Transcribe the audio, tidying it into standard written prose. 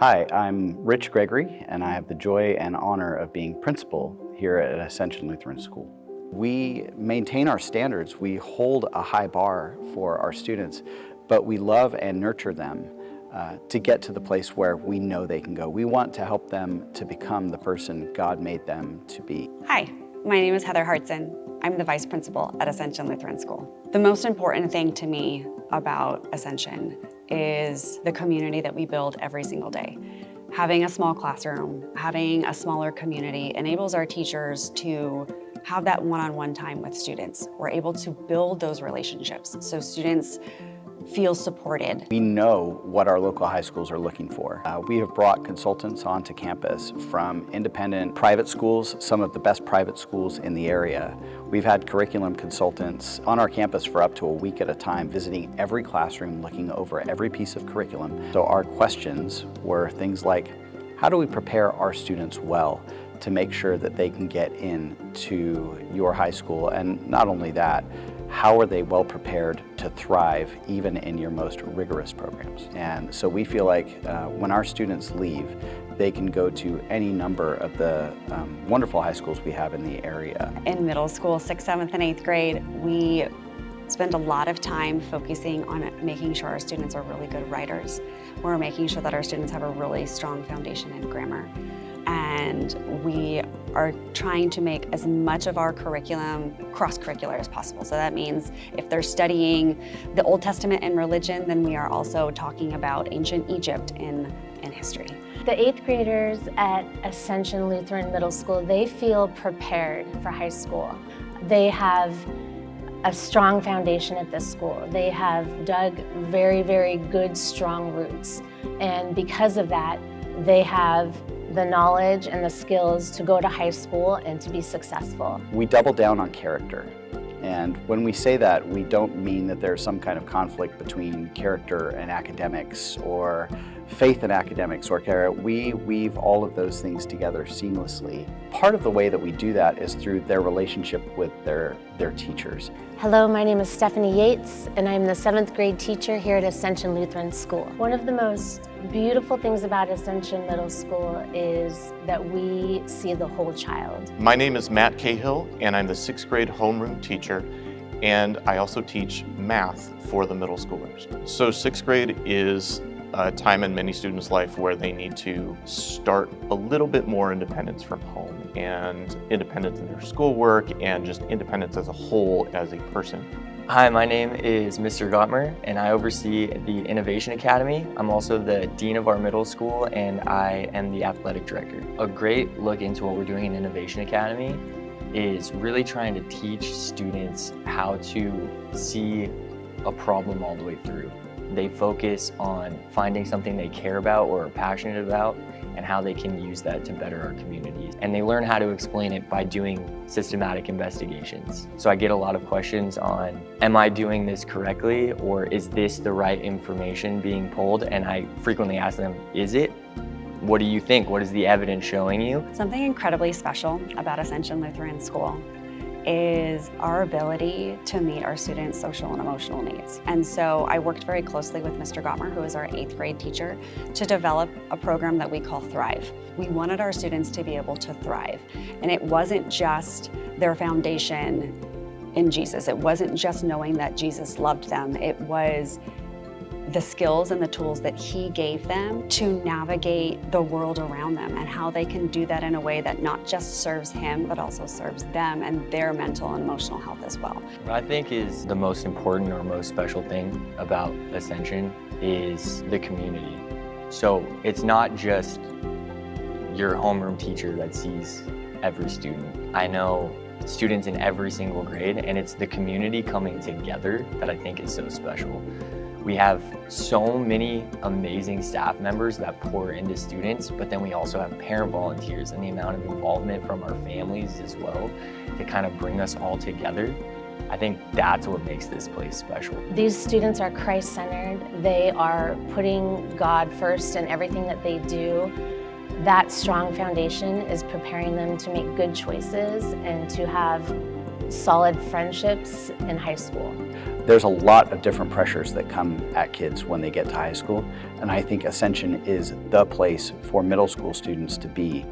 Hi, I'm Rich Gregory, and I have the joy and honor of being principal here at Ascension Lutheran School. We maintain our standards. We hold a high bar for our students, but we love and nurture them to get to the place where we know they can go. We want to help them to become the person God made them to be. Hi, my name is Heather Hartson. I'm the vice principal at Ascension Lutheran School. The most important thing to me about Ascension is the community that we build every single day. Having a small classroom, having a smaller community enables our teachers to have that one-on-one time with students. We're able to build those relationships so students feel supported. We know what our local high schools are looking for. We have brought consultants onto campus from independent private schools, some of the best private schools in the area. We've had curriculum consultants on our campus for up to a week at a time, visiting every classroom, looking over every piece of curriculum. So our questions were things like, how do we prepare our students well to make sure that they can get into your high school? And not only that, how are they well prepared to thrive even in your most rigorous programs? And so we feel like when our students leave, they can go to any number of the wonderful high schools we have in the area. In middle school, 6th, 7th, and 8th grade, we spend a lot of time focusing on making sure our students are really good writers. We're making sure that our students have a really strong foundation in grammar. And we are trying to make as much of our curriculum cross-curricular as possible. So that means if they're studying the Old Testament and religion, then we are also talking about ancient Egypt in history. The 8th graders at Ascension Lutheran Middle School, they feel prepared for high school. They have a strong foundation at this school. They have dug very, very good, strong roots. And because of that, they have the knowledge and the skills to go to high school and to be successful. We double down on character. And when we say that, we don't mean that there's some kind of conflict between character and academics or faith and academics or character. We weave all of those things together seamlessly. Part of the way that we do that is through their relationship with their teachers. Hello, my name is Stephanie Yates, and I'm the 7th grade teacher here at Ascension Lutheran School. One of the most beautiful things about Ascension Middle School is that we see the whole child. My name is Matt Cahill, and I'm the 6th grade homeroom teacher, and I also teach math for the middle schoolers. So 6th grade is a time in many students' life where they need to start a little bit more independence from home and independence in their schoolwork and just independence as a whole as a person. Hi, my name is Mr. Gottmer, and I oversee the Innovation Academy. I'm also the Dean of our middle school, and I am the Athletic Director. A great look into what we're doing in Innovation Academy is really trying to teach students how to see a problem all the way through. They focus on finding something they care about or are passionate about and how they can use that to better our communities. And they learn how to explain it by doing systematic investigations. So I get a lot of questions on, am I doing this correctly, or is this the right information being pulled? And I frequently ask them, is it? What do you think? What is the evidence showing you? Something incredibly special about Ascension Lutheran School is our ability to meet our students' social and emotional needs. And so I worked very closely with Mr. Gottmer, who is our 8th grade teacher, to develop a program that we call Thrive. We wanted our students to be able to thrive. And it wasn't just their foundation in Jesus. It wasn't just knowing that Jesus loved them. It was the skills and the tools that he gave them to navigate the world around them and how they can do that in a way that not just serves him, but also serves them and their mental and emotional health as well. What I think is the most important or most special thing about Ascension is the community. So it's not just your homeroom teacher that sees every student. I know students in every single grade, and it's the community coming together that I think is so special. We have so many amazing staff members that pour into students, but then we also have parent volunteers and the amount of involvement from our families as well to kind of bring us all together. I think that's what makes this place special. These students are Christ-centered. They are putting God first in everything that they do. That strong foundation is preparing them to make good choices and to have solid friendships in high school. There's a lot of different pressures that come at kids when they get to high school, and I think Ascension is the place for middle school students to be.